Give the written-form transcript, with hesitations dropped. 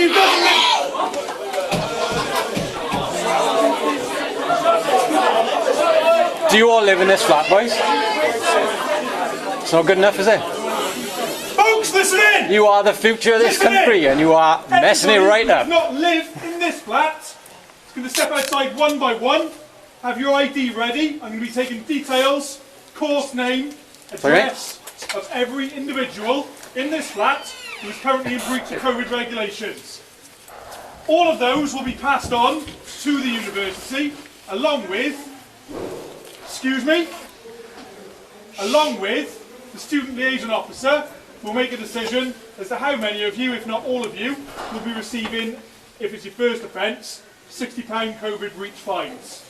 Anybody who doesn't live... Do you all live in this flat, boys? It's not good enough, is it? Folks, listen in! You are the future of this Listen country, and you are messing it right Anybody up. who does not live in this flat is going to step outside one by one. Have your ID ready. I'm going to be taking details, course name, address of every individual in this flat who is currently in breach of COVID regulations. All of those will be passed on to the university along with, along with the student liaison officer who will make a decision as to how many of you, if not all of you, will be receiving, if it's your first offence, £60 COVID breach fines.